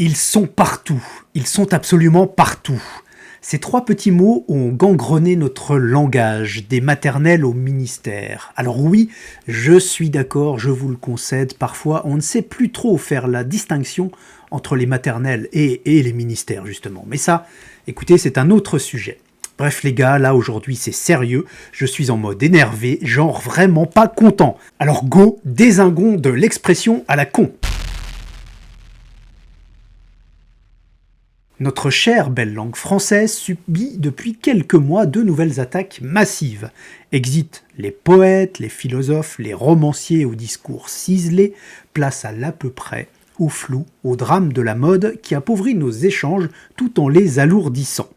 Ils sont partout, ils sont absolument partout. Ces trois petits mots ont gangrené notre langage, des maternelles au ministère. Alors oui, je suis d'accord, je vous le concède, parfois on ne sait plus trop faire la distinction entre les maternelles et les ministères justement. Mais ça, écoutez, c'est un autre sujet. Bref les gars, là aujourd'hui c'est sérieux, je suis en mode énervé, genre vraiment pas content. Alors go, dézinguons de l'expression à la con. Notre chère belle langue française subit depuis quelques mois de nouvelles attaques massives. Exit les poètes, les philosophes, les romanciers au discours ciselé, place à l'à peu près, au flou, au drame de la mode qui appauvrit nos échanges tout en les alourdissant.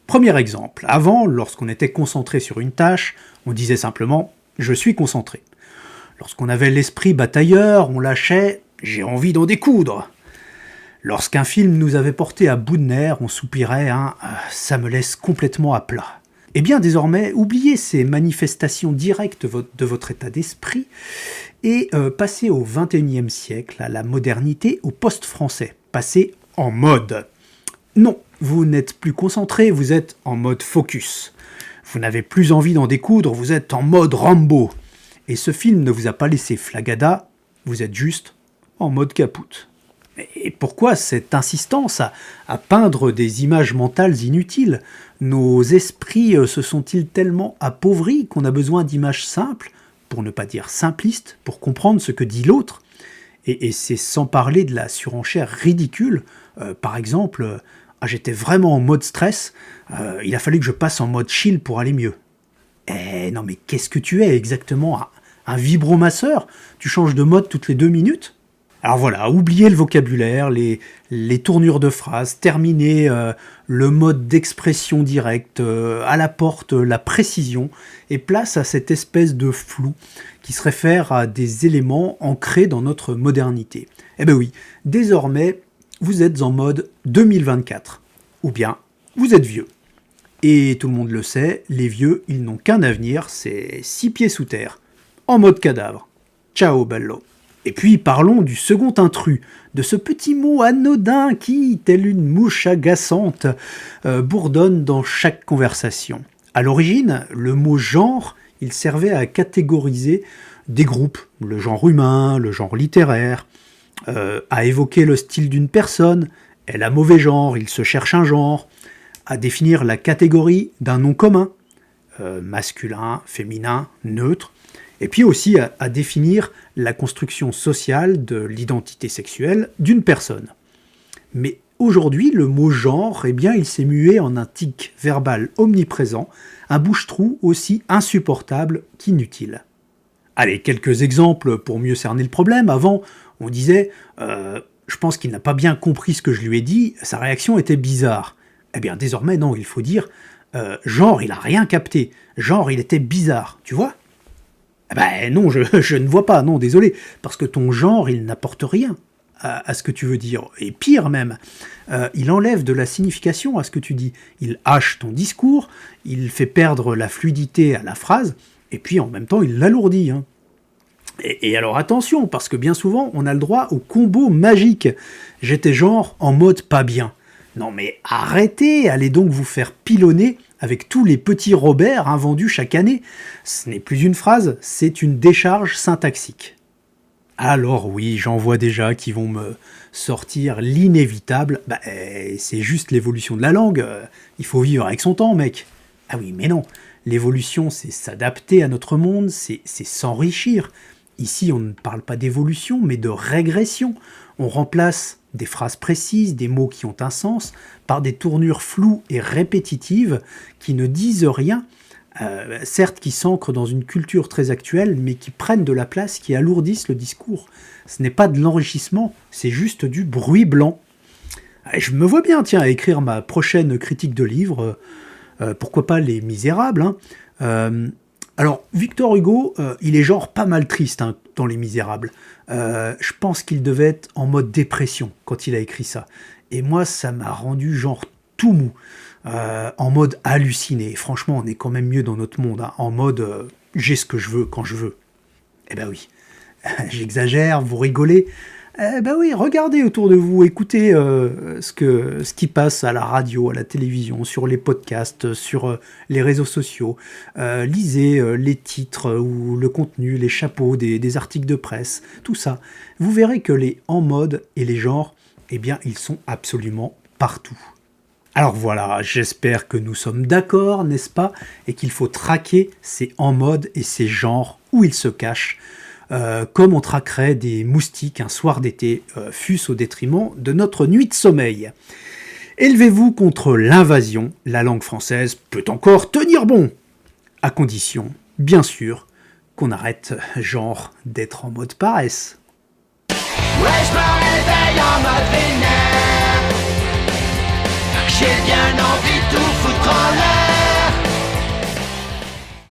Premier exemple, avant, lorsqu'on était concentré sur une tâche, on disait simplement « je suis concentré ». Lorsqu'on avait l'esprit batailleur, on lâchait « j'ai envie d'en découdre ». Lorsqu'un film nous avait porté à bout de nerfs, on soupirait un « ça me laisse complètement à plat ». Eh bien désormais, oubliez ces manifestations directes de votre état d'esprit et passez au XXIe siècle, à la modernité, au post-français. Passez en mode. Non, vous n'êtes plus concentré, vous êtes en mode focus. Vous n'avez plus envie d'en découdre, vous êtes en mode Rambo. Et ce film ne vous a pas laissé flagada, vous êtes juste en mode capoute. Et pourquoi cette insistance à peindre des images mentales inutiles ? Nos esprits se sont-ils tellement appauvris qu'on a besoin d'images simples, pour ne pas dire simplistes, pour comprendre ce que dit l'autre ? Et c'est sans parler de la surenchère ridicule. Par exemple, j'étais vraiment en mode stress, il a fallu que je passe en mode chill pour aller mieux. Eh non mais qu'est-ce que tu es exactement ? Un vibromasseur ? Tu changes de mode toutes les 2 minutes ? Alors voilà, oubliez le vocabulaire, les tournures de phrases, terminez le mode d'expression directe, à la porte la précision, et place à cette espèce de flou qui se réfère à des éléments ancrés dans notre modernité. Eh ben oui, désormais, vous êtes en mode 2024, ou bien vous êtes vieux. Et tout le monde le sait, les vieux, ils n'ont qu'un avenir, c'est 6 pieds sous terre, en mode cadavre. Ciao bello. Et puis parlons du second intrus, de ce petit mot anodin qui, tel une mouche agaçante, bourdonne dans chaque conversation. À l'origine, le mot genre, il servait à catégoriser des groupes, le genre humain, le genre littéraire, à évoquer le style d'une personne, elle a mauvais genre, il se cherche un genre, à définir la catégorie d'un nom commun, masculin, féminin, neutre, et puis aussi à définir la construction sociale de l'identité sexuelle d'une personne. Mais aujourd'hui, le mot genre, eh bien, il s'est mué en un tic verbal omniprésent, un bouche-trou aussi insupportable qu'inutile. Allez, quelques exemples pour mieux cerner le problème. Avant, on disait je pense qu'il n'a pas bien compris ce que je lui ai dit, sa réaction était bizarre. Eh bien, désormais, non, il faut dire genre, il a rien capté. Genre, il était bizarre, tu vois ? Ben non, je ne vois pas, non, désolé, parce que ton genre, il n'apporte rien à ce que tu veux dire. Et pire même, il enlève de la signification à ce que tu dis. Il hache ton discours, il fait perdre la fluidité à la phrase, et puis en même temps, il l'alourdit. Hein. Et alors attention, parce que bien souvent, on a le droit au combo magique. J'étais genre en mode pas bien. Non mais arrêtez, allez donc vous faire pilonner avec tous les petits Robert vendus chaque année. Ce n'est plus une phrase, c'est une décharge syntaxique. Alors oui, j'en vois déjà qui vont me sortir l'inévitable. C'est juste l'évolution de la langue, il faut vivre avec son temps, mec. Ah oui, mais non, l'évolution c'est s'adapter à notre monde, c'est s'enrichir. Ici, on ne parle pas d'évolution, mais de régression. On remplace des phrases précises, des mots qui ont un sens, par des tournures floues et répétitives qui ne disent rien, certes qui s'ancrent dans une culture très actuelle, mais qui prennent de la place, qui alourdissent le discours. Ce n'est pas de l'enrichissement, c'est juste du bruit blanc. Je me vois bien, tiens, à écrire ma prochaine critique de livre, pourquoi pas Les Misérables. Alors, Victor Hugo, il est genre pas mal triste dans Les Misérables. Je pense qu'il devait être en mode dépression quand il a écrit ça. Et moi, ça m'a rendu genre tout mou, en mode halluciné. Franchement, on est quand même mieux dans notre monde, hein, en mode j'ai ce que je veux quand je veux. Eh ben oui, j'exagère, vous rigolez. Ben oui, regardez autour de vous, écoutez ce qui passe à la radio, à la télévision, sur les podcasts, sur les réseaux sociaux. Lisez les titres ou le contenu, les chapeaux des articles de presse, tout ça. Vous verrez que les en mode et les genres, eh bien, ils sont absolument partout. Alors voilà, j'espère que nous sommes d'accord, n'est-ce pas, et qu'il faut traquer ces en mode et ces genres où ils se cachent, comme on traquerait des moustiques un soir d'été, fût-ce au détriment de notre nuit de sommeil. Élevez-vous contre l'invasion, la langue française peut encore tenir bon, à condition, bien sûr, qu'on arrête, genre, d'être en mode paresse. Ouais, je me réveille en mode vénère. J'ai bien envie de tout foutre en l'air.